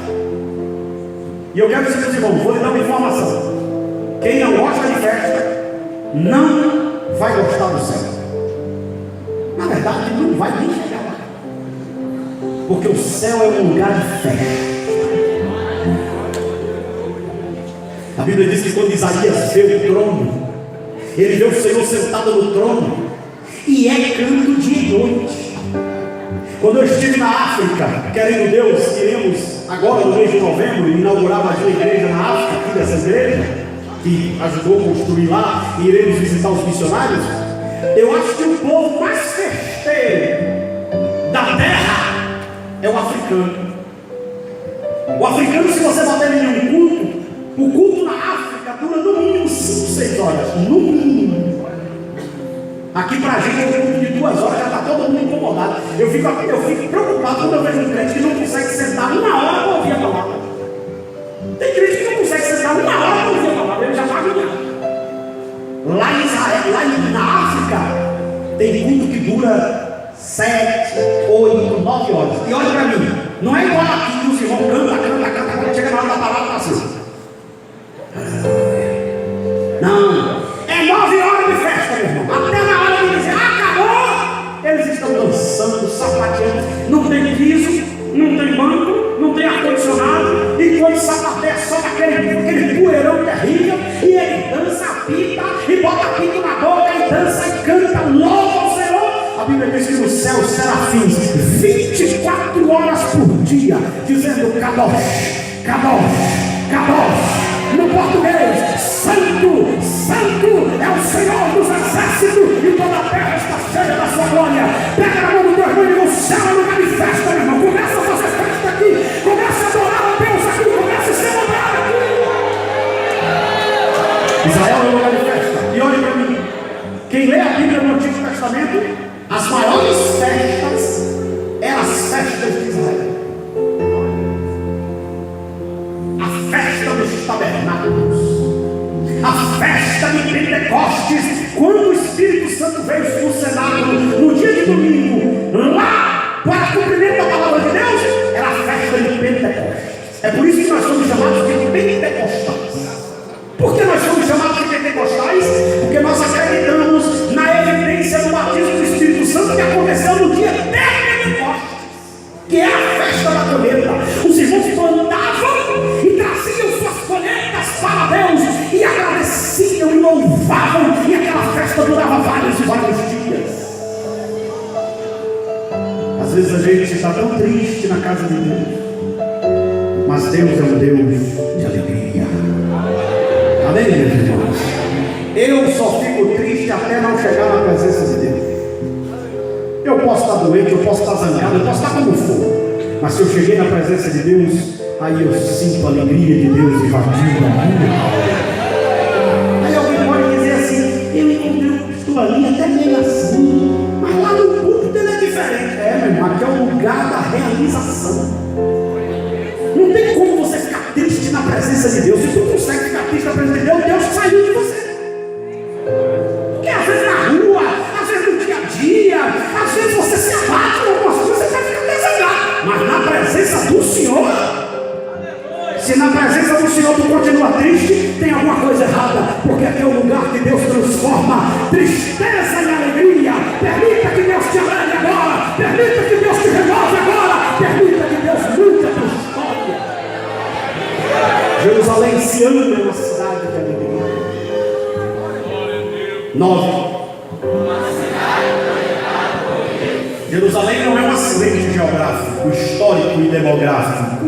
E eu quero dizer para os irmãos, vou lhe dar uma informação. Quem não gosta de festa não vai gostar do céu. Na verdade, não vai nem chegar lá, porque o céu é um lugar de festa. A Bíblia diz que quando Isaías vê o trono, ele vê o Senhor sentado no trono, e é canto dia e noite. Quando eu estive na África, querendo Deus, iremos agora no mês de novembro inaugurar mais uma igreja na África, aqui dessa igreja, que ajudou a construir lá, e iremos visitar os missionários. Eu acho que o povo mais festeiro da terra é o africano. O africano, se você bater ele em um culto, o culto na África dura no mínimo 5, 6 horas. No mínimo. Aqui pra gente um culto de 2 horas já está todo mundo incomodado. Eu fico preocupado quando eu vejo um crente que não consegue sentar 1 hora para ouvir a palavra. Tem crente que não consegue sentar 1 hora para ouvir a palavra, ele já está agoniado. Lá em Israel, na África, tem culto que dura 7, 8, 9 horas. E olha para mim, não é igual aqui que os irmãos canta, quando chega na hora da palavra, está assim. Não, é 9 horas de festa, meu irmão. Até na hora de dizer, acabou, eles estão dançando, sapateando. Não tem piso, não tem banco, não tem ar-condicionado. E quando sapateia, só aquele poeirão terrível. E ele dança, apita, e bota apito na boca, e dança, e canta, louva ao Senhor. A Bíblia diz que no céu serafins 24 horas por dia, dizendo Kadosh, Kadosh, Kadosh. No português, Santo, Santo é o Senhor dos exércitos, e toda a terra está cheia da sua glória. Pega na mão do teu irmão e o céu é lugar de festa, meu irmão. Começa a fazer festa aqui, começa a adorar a Deus aqui, começa a celebrar aqui. Israel é um lugar de festa. E olhe para mim, quem lê a Bíblia no Antigo Testamento, as maiores festas eram as festas de Israel. A festa dos tabernáculos, a festa de Pentecostes, quando o Espírito Santo veio no cenáculo no dia de domingo, lá para cumprimento da palavra de Deus, era a festa de Pentecostes. É por isso que nós somos chamados de pentecostais. Por que nós somos chamados de pentecostais? Porque nós acreditamos na evidência do batismo do Espírito Santo que aconteceu no dia de Pentecostes, que é a festa da colheita. Os irmãos plantavam e traziam suas colheitas para Deus e agradeciam e louvavam, e aquela festa durava vários e vários dias. Às vezes a gente está tão triste na casa de Deus, mas Deus é um Deus de alegria. Amém, meus irmãos? Eu só fico triste até não chegar na presença de Deus. Eu posso estar doente, eu posso estar zangado, eu posso estar como for, mas se eu cheguei na presença de Deus, aí eu sinto a alegria de Deus invadindo a minha alma. Aí alguém pode dizer assim: eu encontrei um pastor ali até meio assim, mas lá no púlpito ele é diferente. É, meu irmão, aqui é o lugar da realização. Não tem como você ficar triste na presença de Deus. Se tu consegue ficar triste na presença de Deus, Deus saiu de você. Porque às vezes na rua, às vezes no dia a dia, às vezes você se abate com algumas coisas, você vai ficar desangado. Mas na presença do Senhor, se na presença do Senhor tu continua triste, tem alguma coisa errada. Porque aqui é o lugar que Deus transforma tristeza em alegria. Permita que Deus te alegre agora. Permita que Deus te renove agora. Permita que Deus mude a tua história. Jerusalém se ama, é uma cidade de alegria. 9. Jerusalém não é um acidente geográfico, histórico e demográfico.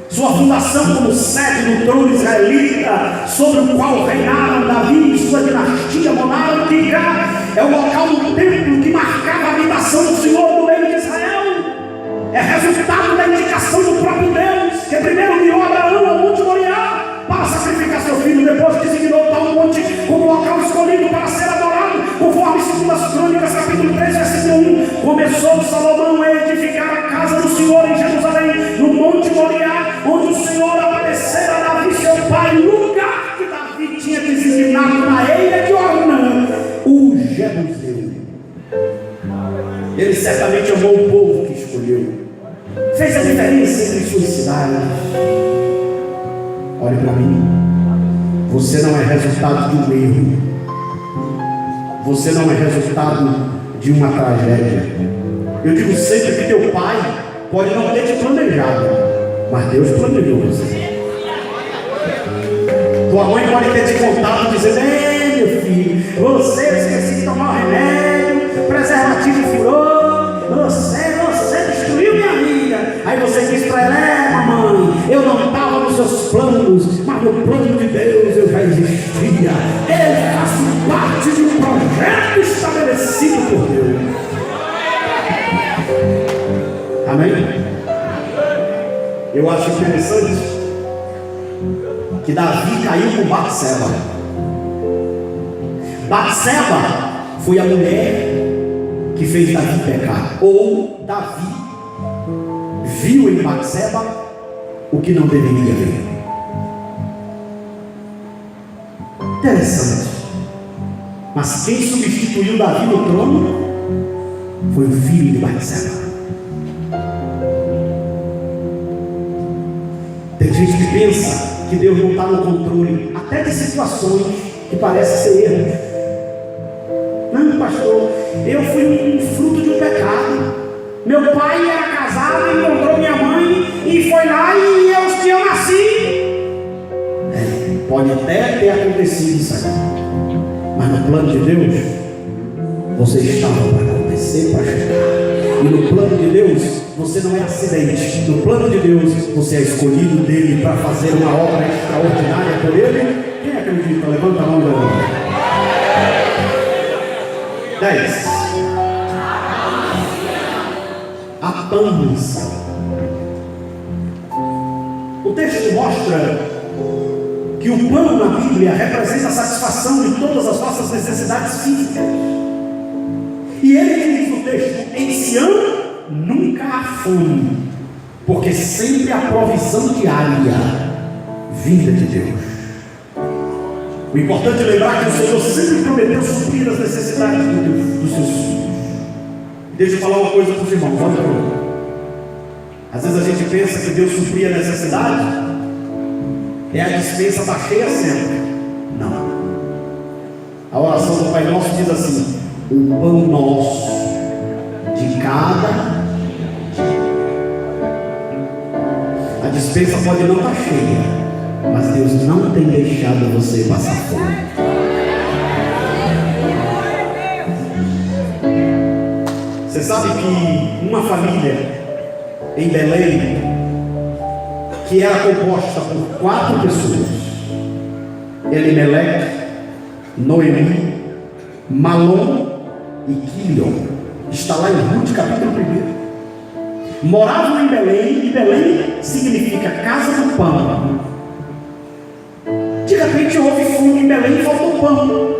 Sua fundação como sede do trono israelita, sobre o qual reinaram Davi e sua dinastia monárquica, é o local do templo que marcava a habitação do Senhor no meio de Israel. É resultado da indicação do próprio Deus, que primeiro guiou Abraão ao Monte Moriá para sacrificar seu filho, depois designou tal monte como local escolhido para ser adorado, conforme 2 Crônicas, capítulo 3, versículo 1. Começou Salomão a edificar a casa do Senhor em Jerusalém, no Monte Moriá, onde o Senhor aparecera a Davi, seu pai, lugar que Davi tinha designado na eira de Ornã, o Jebuseu. Ele certamente amou o povo que escolheu, fez a diferença entre suas cidades. Olhe para mim, você não é resultado de um erro, você não é resultado de uma tragédia. Eu digo sempre que teu pai pode não ter te planejado, mas Deus planejou você. Tua mãe pode ter te contado dizendo: ei, meu filho, você esqueceu de tomar o remédio, preservativo furou, você destruiu minha vida. Aí você diz para ela: é, mamãe, eu não estava nos seus planos, mas no plano de Deus eu já existia. Eu faço parte de um projeto estabelecido por Deus. Amém? Eu acho interessante que Davi caiu com Batseba. Batseba foi a mulher que fez Davi pecar. Ou Davi viu em Batseba o que não deveria ver. Interessante. Mas quem substituiu Davi no trono foi o filho de Batseba. Tem gente que pensa que Deus não está no controle até de situações que parecem ser erros. Não, pastor, eu fui um fruto de um pecado. Meu pai era casado, encontrou minha mãe e foi lá e eu nasci. Pode até ter acontecido isso aí, mas no plano de Deus você estava para acontecer, para chegar. você não é acidente. No plano de Deus, você é escolhido dele para fazer uma obra extraordinária por ele. Quem acredita? Levanta a mão da mão. 10. A pança. O texto mostra que o pão na Bíblia representa a satisfação de todas as nossas necessidades físicas. E ele diz no texto: em Sião nunca há fome, porque sempre há provisão diária vinda de Deus. O importante é lembrar que o Senhor sempre prometeu suprir as necessidades dos seus filhos. Deixa eu falar uma coisa para os irmãos, olha para mim. Às vezes a gente pensa que Deus suprir a necessidade é a dispensa está cheia sempre. Não. A oração do Pai Nosso diz assim: o pão nosso de cada dia. A dispensa pode não estar cheia, mas Deus não tem deixado você passar fome. Você sabe que uma família em Belém, que era composta por 4 pessoas, Elimeleque, Noemi, Malom e Quilion, está lá em Ruth capítulo 1, moravam em Belém, e Belém significa casa do pão. De repente houve fome em Belém e faltou pão,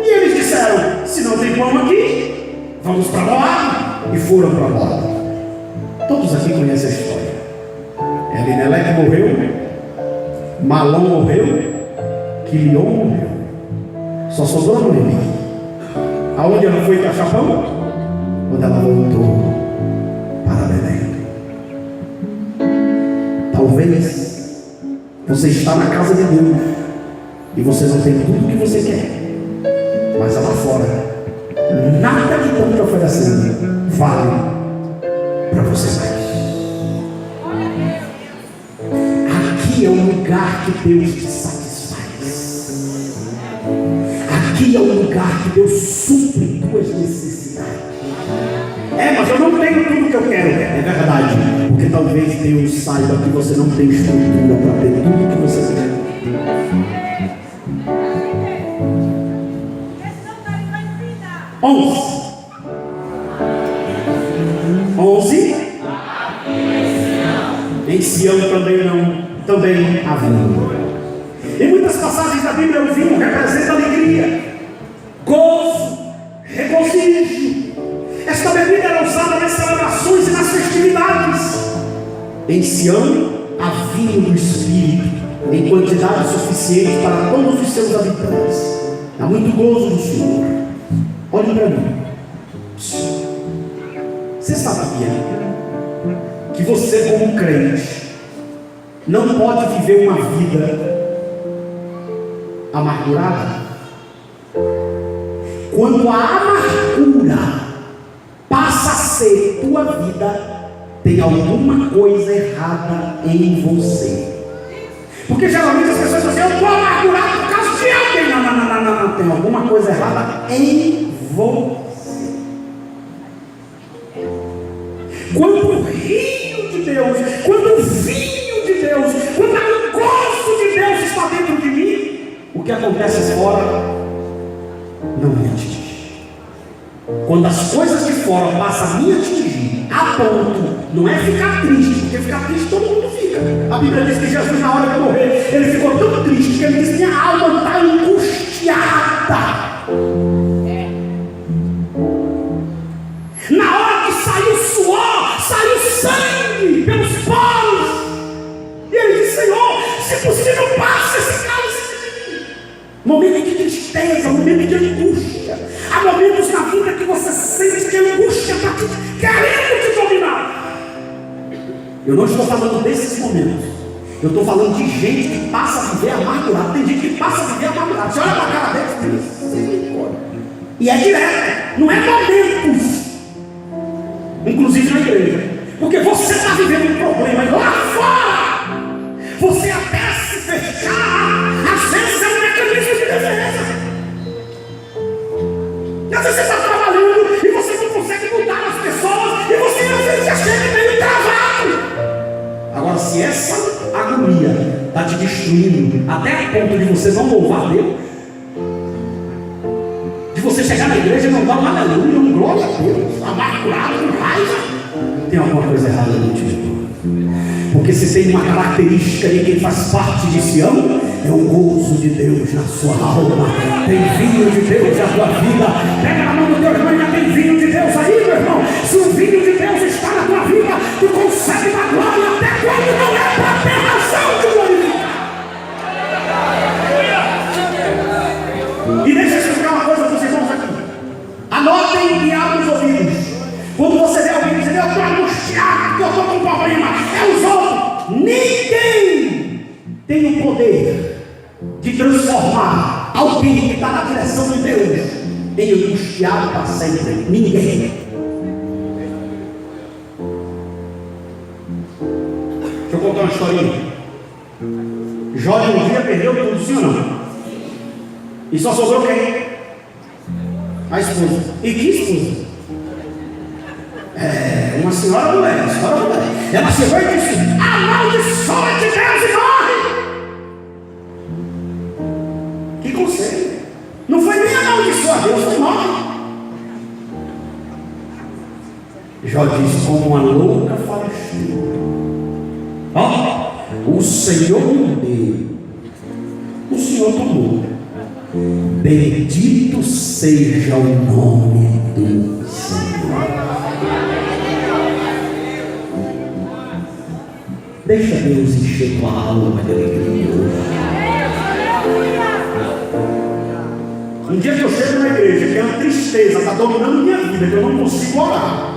e eles disseram: se não tem pão aqui, vamos para Moab. E foram para Moab. Todos aqui conhecem a história. Elimeleque morreu, Malom morreu, Quilion morreu, só sobrou Noemi. Aonde ela foi caçar pão? Quando ela voltou para Belém. Talvez você está na casa de Deus e você não tem tudo o que você quer, mas lá fora nada que estão te oferecendo vale para você mais. Aqui é o lugar que Deus te satisfaz. Aqui é o lugar que Deus supre tuas necessidades. Mas eu não tenho tudo que eu quero. É verdade, porque talvez Deus saiba que você não tem estrutura para ter tudo que você quer. 11. Em Sião também há vinho. Em muitas passagens da Bíblia, o vinho representa alegria, gozo, regozijo. Esta bebida era usada nas celebrações e nas festividades. Em Sião há vinho do Espírito em quantidade suficiente para todos os seus habitantes. Há muito gozo no Senhor. Olhe para mim. Você sabia que você, como crente, não pode viver uma vida amargurada? Quando a amargura passa a ser tua vida, tem alguma coisa errada em você. Porque geralmente as pessoas dizem: eu estou amargurado por causa de alguém. Não. Tem alguma coisa errada em você. Quando o rio de Deus, quando o vinho de Deus, quando o gosto de Deus está dentro de mim, o que acontece fora não me atinge. Quando as coisas de fora passam a me atingir, a ponto, não é ficar triste, porque ficar triste todo mundo fica. A Bíblia diz que Jesus, na hora de morrer, ele ficou tão triste que ele disse: minha alma está angustiada. Na hora que saiu suor, saiu sangue pelos poros, e ele disse: Senhor, se possível, passa esse cálice de mim. Momento de tristeza, momento de angústia. Há momentos na vida que você sente que a angústia está querendo te dominar. Eu não estou falando desses momentos. Eu estou falando de gente que passa a viver amargurado. Tem gente que passa a viver amargurado. Você olha para a cara deles e é direto, não é momentos. Inclusive na igreja. Porque você está vivendo um problema e lá fora você até se fechar, às vezes é um mecanismo de defesa. E às vezes você está trabalhando e você não consegue mudar as pessoas, e você às vezes se essa agonia está te destruindo até a ponto de você não louvar Deus, de você chegar na igreja e não dar um aleluia, um glória a Deus, amargurado, com raiva, tem alguma coisa errada no teu. Porque se tem uma característica de quem faz parte de Sião, é o gozo de Deus na sua alma. Tem vinho de Deus na tua vida. Pega na mão do teu irmão e já tem vinho de Deus aí, meu irmão. Se o vinho de Deus está na tua vida, tu consegue dar glória até quando não é para ter razão de glorificar. E deixa eu explicar uma coisa para os irmãos aqui. Anotem e abrem os ouvidos. Quando você vê alguém dizer, eu estou angustiado, eu estou com problema, é os outros. Ninguém tem o poder de transformar alguém que está na direção de Deus em angustiado para sempre. Ninguém. Deixa eu contar uma historinha. Jó um dia perdeu tudo, sim ou não? E só sobrou quem? A esposa. E que esposa? Uma senhora mulher, ela chegou e disse, amaldiçoa de Deus e morre. Que conselho? Não foi nem amaldiçoar Deus, foi morre. Jó disse, como uma louca faleceu. O Senhor me deu, o Senhor tomou. Bendito seja o nome do Senhor. Deixa Deus encher tua alma de alegria hoje. Um dia que eu chego na igreja, que é uma tristeza, está dominando minha vida, que eu não consigo orar,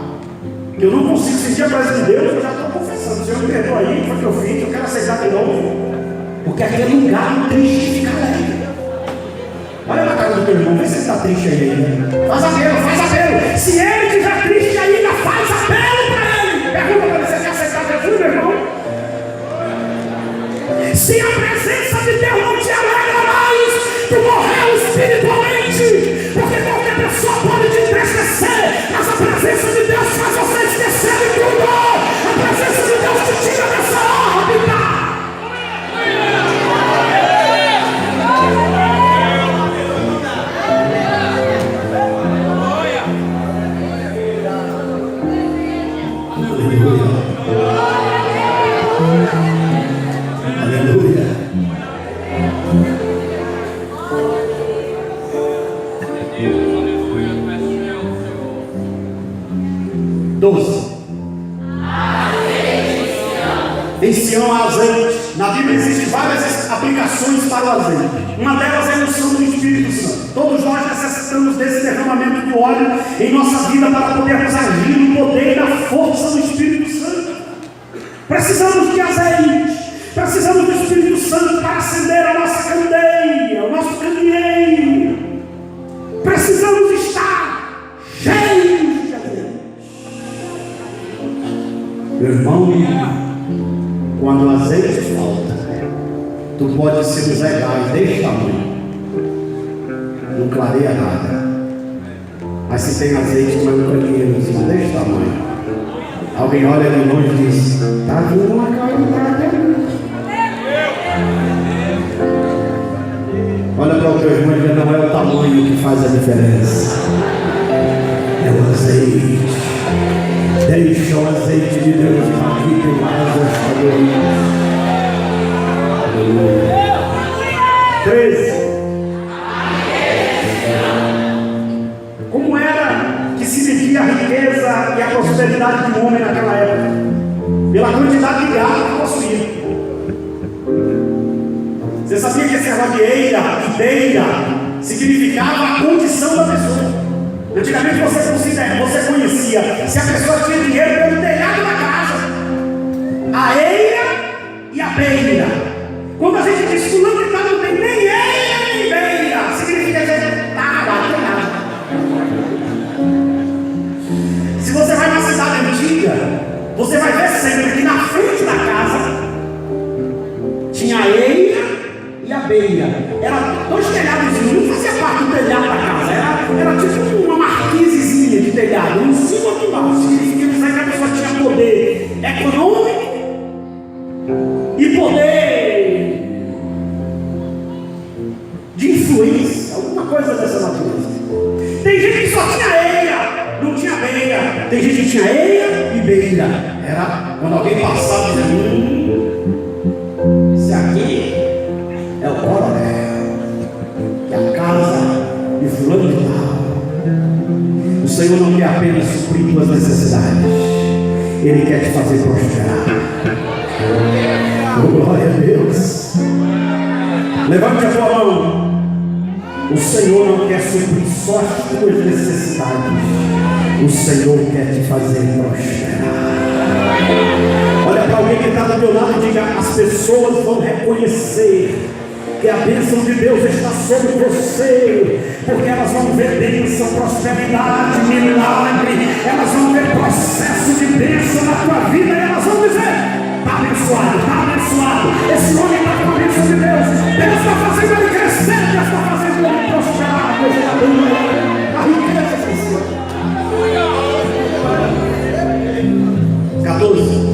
que eu não consigo sentir a presença de Deus, eu já estou confessando, Senhor, me perdoa aí, foi o que eu fiz, eu quero aceitar de novo, porque aquele lugar triste fica alegre. Olha na cara do teu irmão, vê se ele está triste aí. Faz apelo. Se ele estiver triste ainda, faz apelo para ele. Pergunta para ele, você quer aceitar Jesus, meu irmão? Se a presença de Deus não te alegra mais, tu morreu espiritualmente, porque qualquer pessoa pode te entristecer, mas a presença de Deus faz você esquecer de tudo. A presença de Deus te tira dessa órbita. Aleluia. 12. Em Sião há azeite. Na Bíblia existem várias aplicações para o azeite. Uma delas é a unção do Espírito Santo. Todos nós necessitamos desse derramamento do óleo em nossa vida para podermos agir no poder e na força do Espírito Santo. Precisamos de azeite. Precisamos do Espírito Santo para acender a nossa candeia, o nosso candeeiro. Precisamos estar cheios de azeite. Meu irmão, quando o azeite falta, tu pode ser os legais deste tamanho, não clareia nada. Mas se tem azeite, tu é um candeeiro deste tamanho. Alguém olha de longe e diz, está vindo uma claridade. Olha para o teu irmão e diz, não é o tamanho que faz a diferença, é o azeite. Deixa o azeite de Deus aqui que mais esta noite. 13. Como era que se media a riqueza e a prosperidade de um homem naquela época? Pela quantidade de gado que possuía. Você sabia que esse negócio de eira e beira significava a condição da pessoa? Antigamente você conhecia se a pessoa tinha dinheiro pelo telhado da casa, a eira e a beira. Quando a gente diz que fulano de tal não tem nem eira nem beira, significa que está acabado, não tem nada. Se você vai na cidade antiga, você vai ver sempre que na frente da casa tinha a eira e a beira. Era dois telhados, não fazia parte do telhado da casa, era tipo uma marquisezinha de telhado, um cima e outro embaixo. Significa que a pessoa tinha poder econômico quando alguém passar, diz: esse aqui é o coronel, que é a casa de fulano de tal. O Senhor não quer apenas suprir tuas necessidades, Ele quer te fazer prosperar. Oh, glória a Deus. Levante a tua mão. O Senhor não quer suprir só as tuas necessidades, o Senhor quer te fazer prosperar. Olha para alguém que está do teu lado e diga: as pessoas vão reconhecer que a bênção de Deus está sobre você, porque elas vão ver bênção, prosperidade, milagre, elas vão ver processo de bênção na tua vida, e elas vão dizer: está abençoado, está abençoado, esse homem está com a bênção de Deus, Deus está fazendo ele crescer, Deus está fazendo ele prosperar, Deus está dando a riqueza de Deus. 14.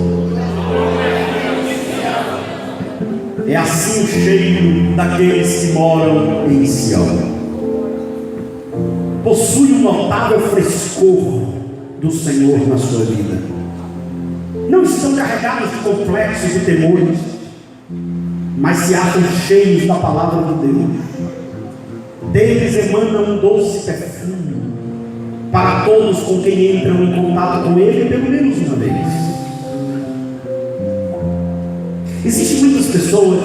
É assim o cheiro daqueles que moram em Sião. Possui um notável frescor do Senhor na sua vida. Não estão carregados de complexos e temores, mas se acham cheios da palavra de Deus. Deles emana um doce perfume para todos com quem entram em contato com Ele pelo menos uma vez. Existem muitas pessoas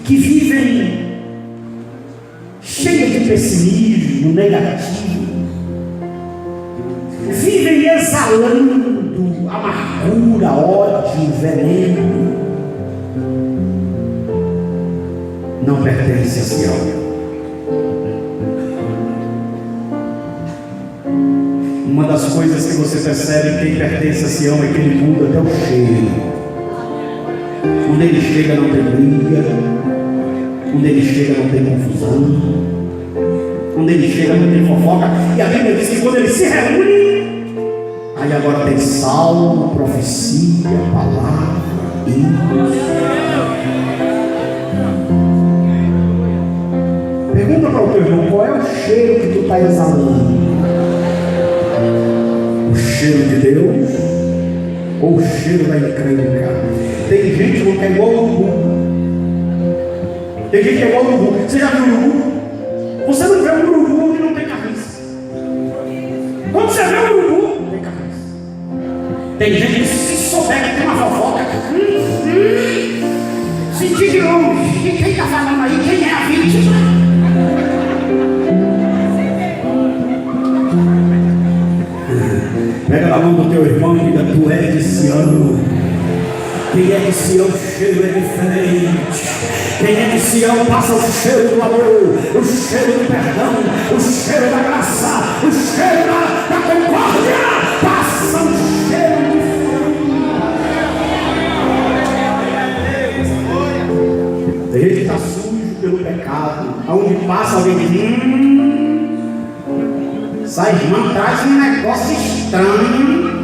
que vivem cheias de pessimismo negativo, vivem exalando amargura, ódio, veneno. Não pertence a Sião. Uma das coisas que você percebe quem pertence a Sião é que ele muda até o cheiro. Quando ele chega não tem briga, quando ele chega não tem confusão, quando ele chega não tem fofoca. E a Bíblia diz que quando ele se reúne, aí agora tem salmo, profecia, palavra, hinos. Pergunta para o teu irmão: qual é o cheiro que tu está exalando? O cheiro de Deus ou o cheiro da encrenca? Tem gente que é igual ao urubu. Tem gente que é igual ao urubu. Você já viu o urubu? Você não vê um urubu onde não tem carniça. Quando você vê um urubu, tem carniça. Tem gente que, se souber que tem uma fofoca, sentir de longe. E quem está falando aí? Quem é a vítima? Pega na mão do teu irmão e diga: tu é de Sião. Quem é de Sião, o cheiro é diferente. Quem é de Sião passa o cheiro do amor, o cheiro do perdão, o cheiro da graça, o cheiro da concórdia. Passa o cheiro diferente. Tem gente que está sujo pelo pecado. Aonde passa alguém diz: essa irmã traz um negócio estranho.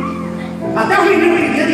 Até o menino pequeno